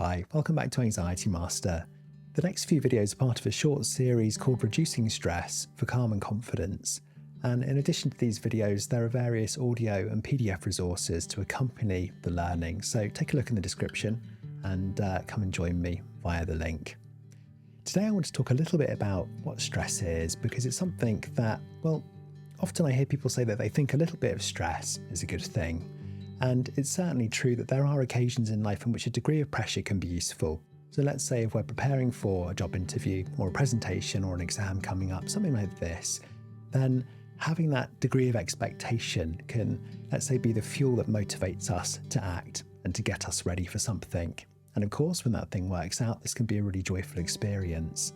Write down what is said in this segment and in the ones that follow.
Hi, welcome back to Anxiety Master. The next few videos are part of a short series called Reducing Stress for Calm and Confidence. And in addition to these videos, there are various audio and PDF resources to accompany the learning. So take a look in the description and come and join me via the link. Today I want to talk a little bit about what stress is, because it's something that, well, often I hear people say that they think a little bit of stress is a good thing. And it's certainly true that there are occasions in life in which a degree of pressure can be useful. So let's say if we're preparing for a job interview or a presentation or an exam coming up, something like this, then having that degree of expectation can, let's say, be the fuel that motivates us to act and to get us ready for something. And of course, when that thing works out, this can be a really joyful experience.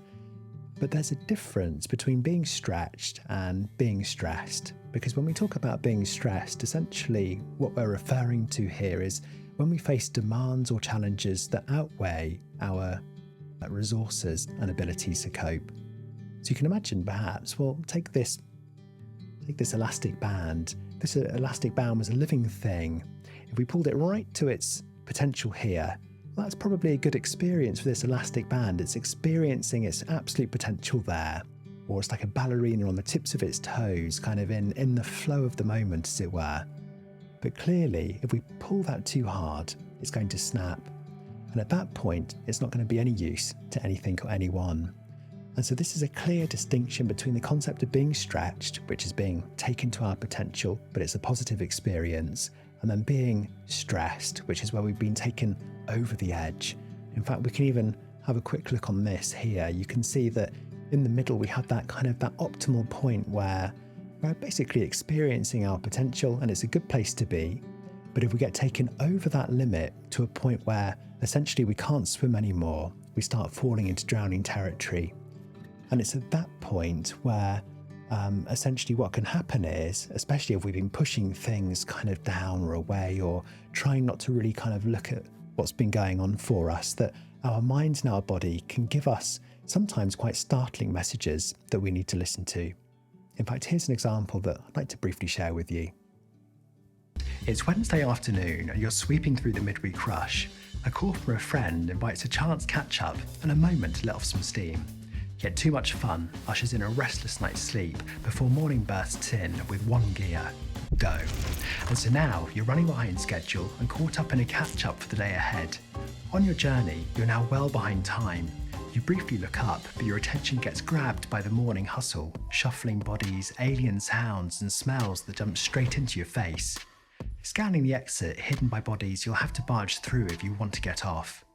But there's a difference between being stretched and being stressed, because when we talk about being stressed, essentially what we're referring to here is when we face demands or challenges that outweigh our resources and abilities to cope. So you can imagine perhaps, well, take this elastic band. This elastic band was a living thing. If we pulled it right to its potential here, that's probably a good experience for this elastic band. It's experiencing its absolute potential there. Or it's like a ballerina on the tips of its toes, kind of in the flow of the moment, as it were. But clearly, if we pull that too hard, it's going to snap. And at that point, it's not going to be any use to anything or anyone. And so this is a clear distinction between the concept of being stretched, which is being taken to our potential, but it's a positive experience, and then being stressed, which is where we've been taken over the edge. In fact, we can even have a quick look on this here. You can see that in the middle, we have that optimal point where we're basically experiencing our potential, and it's a good place to be. But if we get taken over that limit to a point where essentially we can't swim anymore, we start falling into drowning territory. And it's at that point where essentially what can happen is, especially if we've been pushing things kind of down or away, or trying not to really kind of look at what's been going on for us, that our mind and our body can give us sometimes quite startling messages that we need to listen to. In fact, here's an example that I'd like to briefly share with you. It's Wednesday afternoon and you're sweeping through the midweek rush. A call from a friend invites a chance catch-up and a moment to let off some steam. Yet too much fun ushers in a restless night's sleep before morning bursts in with one gear: go. And so now you're running behind schedule and caught up in a catch-up for the day ahead. On your journey, you're now well behind time. You briefly look up, but your attention gets grabbed by the morning hustle, shuffling bodies, alien sounds and smells that jump straight into your face. Scanning the exit hidden by bodies you'll have to barge through if you want to get off.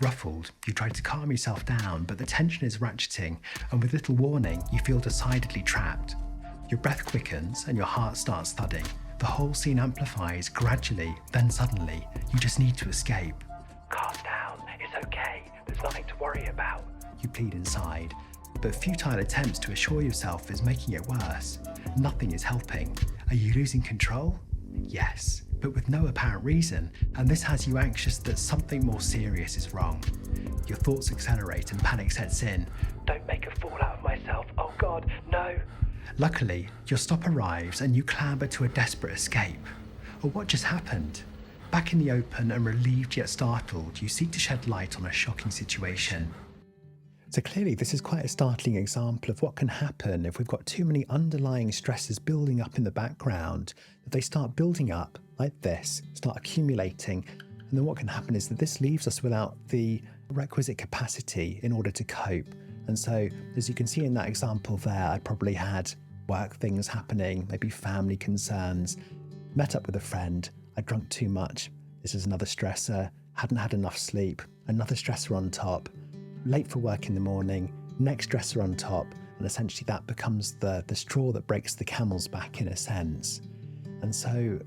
Ruffled, you try to calm yourself down, but the tension is ratcheting, and with little warning, you feel decidedly trapped. Your breath quickens and your heart starts thudding. The whole scene amplifies gradually, then suddenly, you just need to escape. Calm down, it's okay, there's nothing to worry about, you plead inside, but futile attempts to assure yourself is making it worse. Nothing is helping. Are you losing control? Yes, but with no apparent reason, and this has you anxious that something more serious is wrong. Your thoughts accelerate and panic sets in. Don't make a fool out of myself, oh God, no! Luckily, your stop arrives and you clamber to a desperate escape. Or what just happened? Back in the open and relieved yet startled, you seek to shed light on a shocking situation. So clearly this is quite a startling example of what can happen if we've got too many underlying stresses building up in the background, that they start building up like this, start accumulating, and then what can happen is that this leaves us without the requisite capacity in order to cope. And so, as you can see in that example there, I probably had work things happening, maybe family concerns, met up with a friend, I drunk too much, this is another stressor, hadn't had enough sleep, another stressor on top, late for work in the morning, next stressor on top, and essentially that becomes the straw that breaks the camel's back in a sense. And so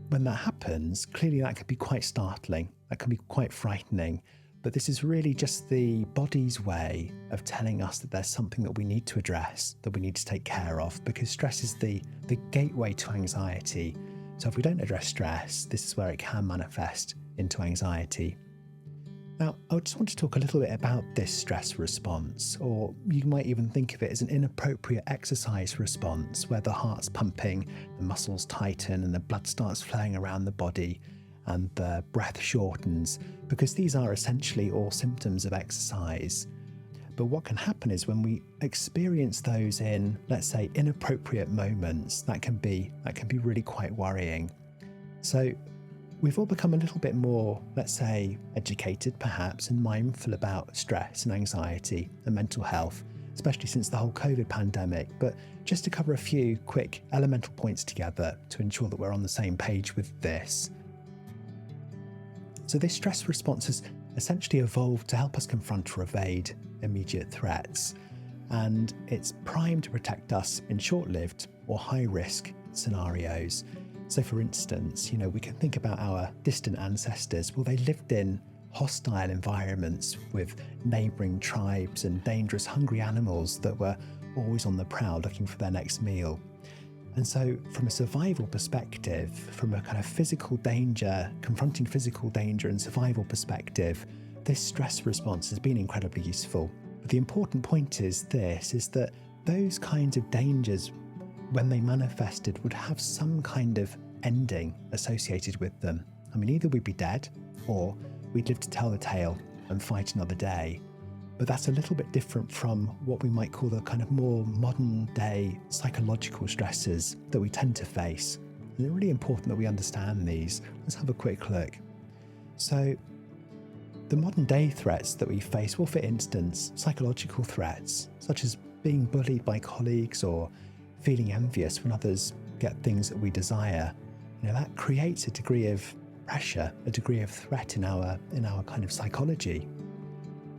when that happens, clearly that can be quite startling, that can be quite frightening, but this is really just the body's way of telling us that there's something that we need to address, that we need to take care of, because stress is the gateway to anxiety. So if we don't address stress, this is where it can manifest into anxiety. Now, I just want to talk a little bit about this stress response, or you might even think of it as an inappropriate exercise response where the heart's pumping, the muscles tighten and the blood starts flowing around the body. and the breath shortens, because these are essentially all symptoms of exercise. But what can happen is when we experience those in, let's say, inappropriate moments, that can be really quite worrying. So we've all become a little bit more, let's say, educated perhaps and mindful about stress and anxiety and mental health, especially since the whole COVID pandemic. But just to cover a few quick elemental points together to ensure that we're on the same page with this. So this stress response has essentially evolved to help us confront or evade immediate threats, and it's primed to protect us in short-lived or high-risk scenarios. So for instance, we can think about our distant ancestors. Well, they lived in hostile environments with neighbouring tribes and dangerous hungry animals that were always on the prowl looking for their next meal. And so from a survival perspective, from a kind of physical danger, confronting physical danger and survival perspective, this stress response has been incredibly useful. But the important point is that those kinds of dangers, when they manifested, would have some kind of ending associated with them. I mean, either we'd be dead or we'd live to tell the tale and fight another day. But that's a little bit different from what we might call the kind of more modern day psychological stresses that we tend to face. And it's really important that we understand these. Let's have a quick look. So the modern day threats that we face, well, for instance, psychological threats, such as being bullied by colleagues or feeling envious when others get things that we desire. That creates a degree of pressure, a degree of threat in our kind of psychology.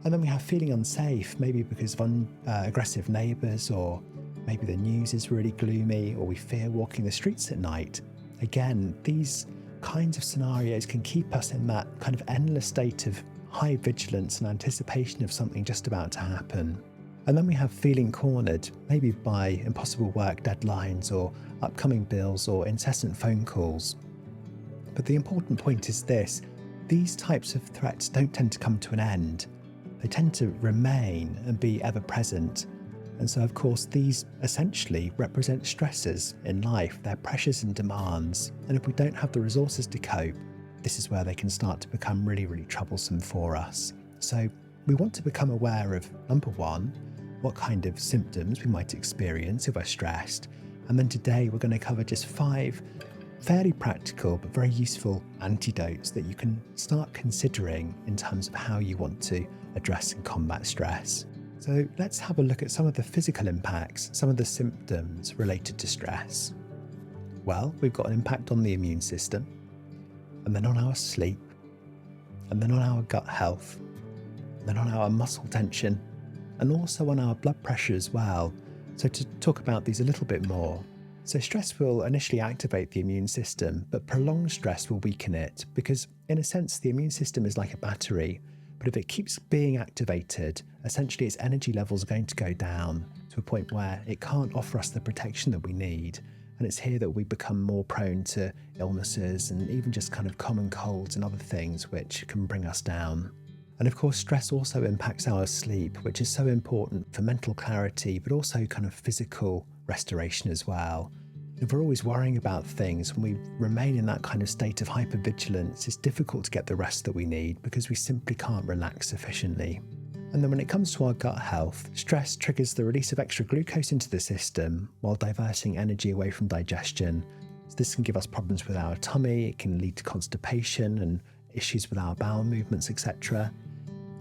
And then we have feeling unsafe, maybe because of aggressive neighbours, or maybe the news is really gloomy, or we fear walking the streets at night. Again, these kinds of scenarios can keep us in that kind of endless state of high vigilance and anticipation of something just about to happen. And then we have feeling cornered, maybe by impossible work deadlines or upcoming bills or incessant phone calls. But the important point is this: these types of threats don't tend to come to an end. They tend to remain and be ever present. And so, of course, these essentially represent stressors in life. They're pressures and demands. And if we don't have the resources to cope, this is where they can start to become really, really troublesome for us. So we want to become aware of, number one, what kind of symptoms we might experience if we're stressed. And then today we're going to cover just 5 fairly practical but very useful antidotes that you can start considering in terms of how you want to address and combat stress. So let's have a look at some of the physical impacts, some of the symptoms related to stress. Well, we've got an impact on the immune system, and then on our sleep, and then on our gut health, and then on our muscle tension, and also on our blood pressure as well. So to talk about these a little bit more. So stress will initially activate the immune system, but prolonged stress will weaken it, because in a sense the immune system is like a battery, but if it keeps being activated, essentially its energy levels are going to go down to a point where it can't offer us the protection that we need. And it's here that we become more prone to illnesses and even just kind of common colds and other things which can bring us down. And of course, stress also impacts our sleep, which is so important for mental clarity, but also kind of physical restoration as well. If we're always worrying about things, when we remain in that kind of state of hypervigilance, it's difficult to get the rest that we need because we simply can't relax sufficiently. And then when it comes to our gut health, stress triggers the release of extra glucose into the system while diverting energy away from digestion. So this can give us problems with our tummy, it can lead to constipation and issues with our bowel movements, etc.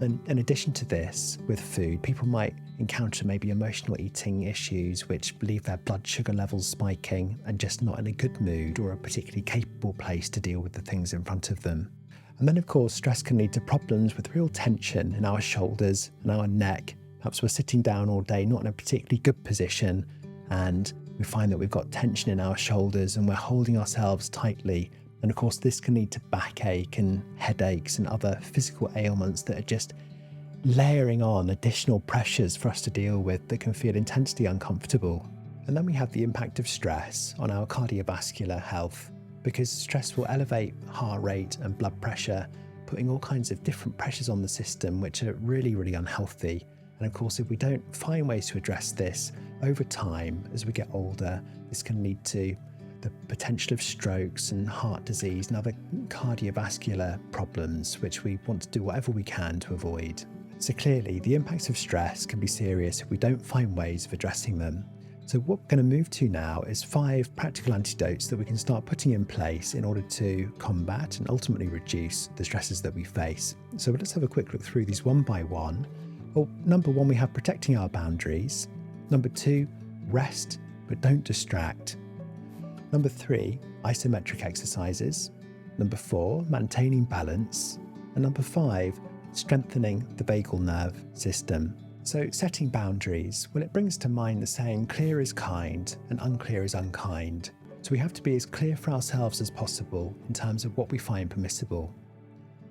And in addition to this, with food, people might encounter maybe emotional eating issues which leave their blood sugar levels spiking and just not in a good mood or a particularly capable place to deal with the things in front of them. And then of course, stress can lead to problems with real tension in our shoulders and our neck. Perhaps we're sitting down all day, not in a particularly good position, and we find that we've got tension in our shoulders and we're holding ourselves tightly. And of course, this can lead to backache and headaches and other physical ailments that are just layering on additional pressures for us to deal with that can feel intensely uncomfortable. And then we have the impact of stress on our cardiovascular health, because stress will elevate heart rate and blood pressure, putting all kinds of different pressures on the system, which are really, really unhealthy. And of course, if we don't find ways to address this over time, as we get older, this can lead to the potential of strokes and heart disease and other cardiovascular problems, which we want to do whatever we can to avoid. So clearly, the impacts of stress can be serious if we don't find ways of addressing them. So what we're going to move to now is 5 practical antidotes that we can start putting in place in order to combat and ultimately reduce the stresses that we face. So let's have a quick look through these one by one. Well, number 1, we have protecting our boundaries. Number 2, rest, but don't distract. Number 3, isometric exercises. Number 4, maintaining balance. And number 5, strengthening the vagal nerve system. So setting boundaries, well, it brings to mind the saying, clear is kind and unclear is unkind. So we have to be as clear for ourselves as possible in terms of what we find permissible.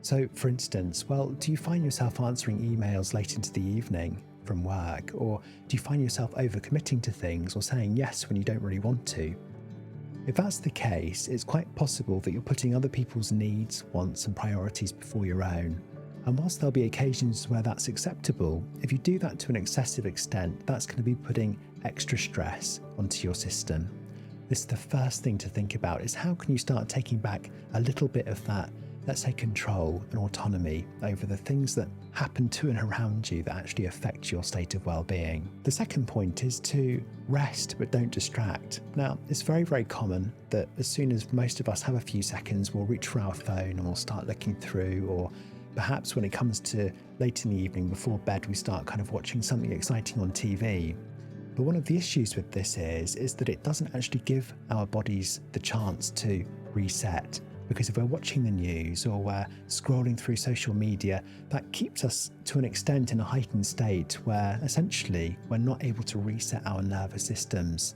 So for instance, well, do you find yourself answering emails late into the evening from work? Or do you find yourself overcommitting to things or saying yes when you don't really want to? If that's the case, it's quite possible that you're putting other people's needs, wants and priorities before your own. And whilst there'll be occasions where that's acceptable, if you do that to an excessive extent, that's going to be putting extra stress onto your system. This is the first thing to think about, is how can you start taking back a little bit of that, let's say, control and autonomy over the things that happen to and around you that actually affect your state of well-being. The second point is to rest but don't distract. Now, it's very, very common that as soon as most of us have a few seconds, we'll reach for our phone and we'll start looking through, or perhaps when it comes to late in the evening before bed, we start kind of watching something exciting on TV. But one of the issues with this is that it doesn't actually give our bodies the chance to reset. Because if we're watching the news or we're scrolling through social media, that keeps us to an extent in a heightened state where essentially we're not able to reset our nervous systems.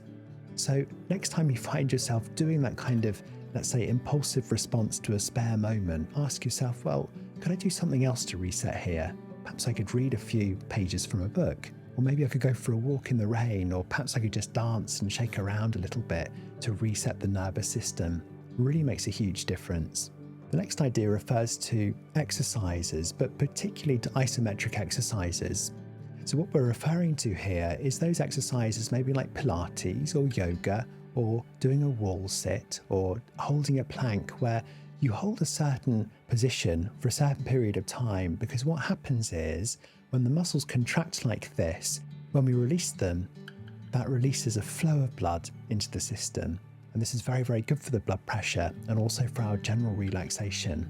So next time you find yourself doing that kind of, let's say, impulsive response to a spare moment, ask yourself, well, could I do something else to reset here? Perhaps I could read a few pages from a book, or maybe I could go for a walk in the rain, or perhaps I could just dance and shake around a little bit to reset the nervous system. It really makes a huge difference. The next idea refers to exercises, but particularly to isometric exercises. So what we're referring to here is those exercises maybe like Pilates or yoga, or doing a wall sit, or holding a plank, where you hold a certain position for a certain period of time, because what happens is when the muscles contract like this, when we release them, that releases a flow of blood into the system. And this is very, very good for the blood pressure and also for our general relaxation.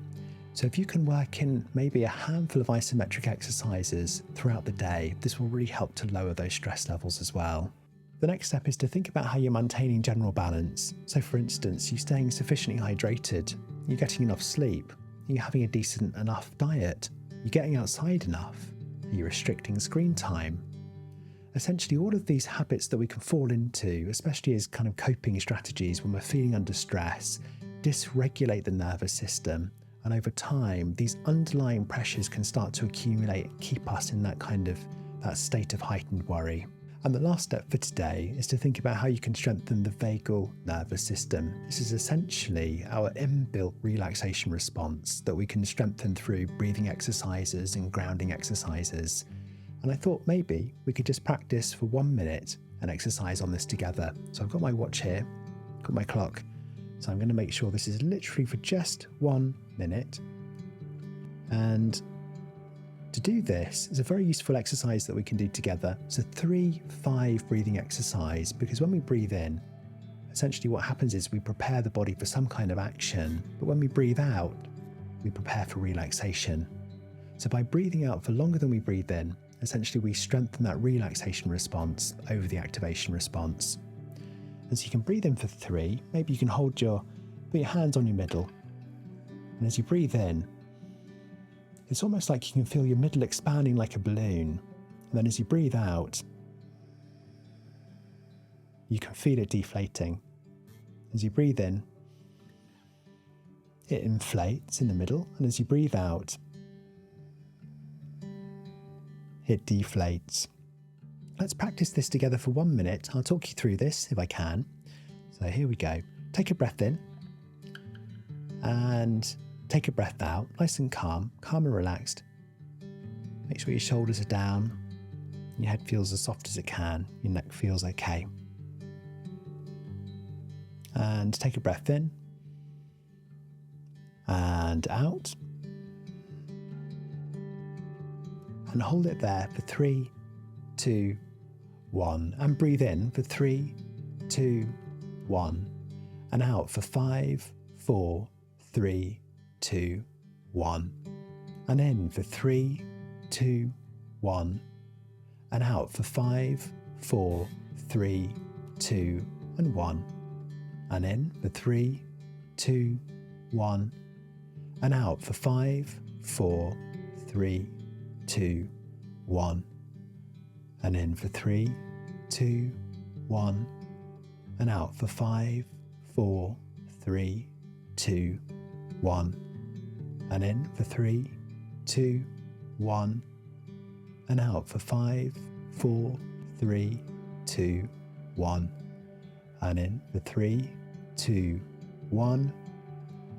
So if you can work in maybe a handful of isometric exercises throughout the day, this will really help to lower those stress levels as well. The next step is to think about how you're maintaining general balance. So for instance, you're staying sufficiently hydrated, you're getting enough sleep, you're having a decent enough diet, you're getting outside enough, are you restricting screen time? Essentially, all of these habits that we can fall into, especially as kind of coping strategies when we're feeling under stress, dysregulate the nervous system. And over time, these underlying pressures can start to accumulate and keep us in that state of heightened worry. And the last step for today is to think about how you can strengthen the vagal nervous system. This is essentially our inbuilt relaxation response that we can strengthen through breathing exercises and grounding exercises. And I thought maybe we could just practice for 1 minute and exercise on this together. So I've got my watch here, got my clock. So I'm going to make sure this is literally for just 1 minute. And to do this is a very useful exercise that we can do together. It's a 3-5 breathing exercise, because when we breathe in, essentially what happens is we prepare the body for some kind of action, but when we breathe out, we prepare for relaxation. So by breathing out for longer than we breathe in, essentially we strengthen that relaxation response over the activation response. And so you can breathe in for 3, maybe you can put your hands on your middle. And as you breathe in, it's almost like you can feel your middle expanding like a balloon. And then as you breathe out, you can feel it deflating. As you breathe in, it inflates in the middle. And as you breathe out, it deflates. Let's practice this together for 1 minute. I'll talk you through this if I can. So here we go. Take a breath in and take a breath out, nice and calm and relaxed. Make sure your shoulders are down, your head feels as soft as it can, your neck feels okay. And take a breath in and out. And hold it there for 3, 2, 1. And breathe in for 3, 2, 1. And out for 5, 4, 3, 2, 1. And in for 3, 2, 1. And out for 5, 4, 3, 2, and 1. And in for 3, 2, 1. And out for 5, 4, 3, 2, 1. And in for 3, 2, 1. And out for 5, 4, 3, 2, 1. And in for 3, 2, 1. And out for 5, 4, 3, 2, 1. And in for 3, 2, 1.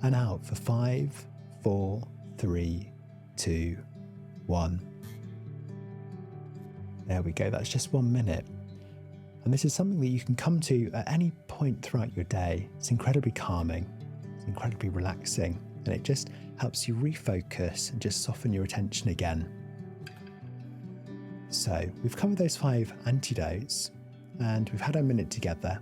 And out for 5, 4, 3, 2, 1. There we go, that's just 1 minute. And this is something that you can come to at any point throughout your day. It's incredibly calming, it's incredibly relaxing, and it just helps you refocus and just soften your attention again. So we've covered those 5 antidotes and we've had a minute together.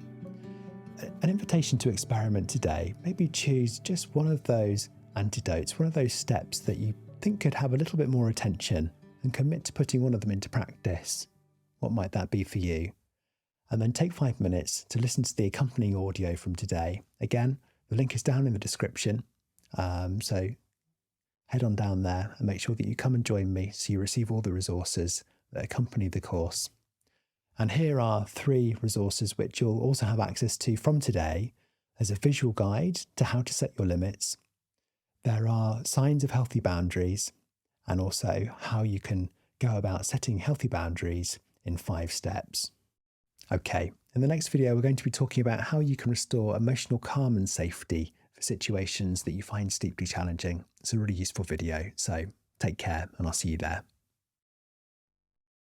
An invitation to experiment today. Maybe choose just one of those antidotes, one of those steps that you think could have a little bit more attention, and commit to putting one of them into practice. What might that be for you? And then take 5 minutes to listen to the accompanying audio from today. Again, the link is down in the description. So head on down there and make sure that you come and join me so you receive all the resources that accompany the course. And here are 3 resources which you'll also have access to from today. There's a visual guide to how to set your limits. There are signs of healthy boundaries, and also how you can go about setting healthy boundaries in 5 steps. Okay, in the next video, we're going to be talking about how you can restore emotional calm and safety for situations that you find deeply challenging. It's a really useful video, so take care and I'll see you there.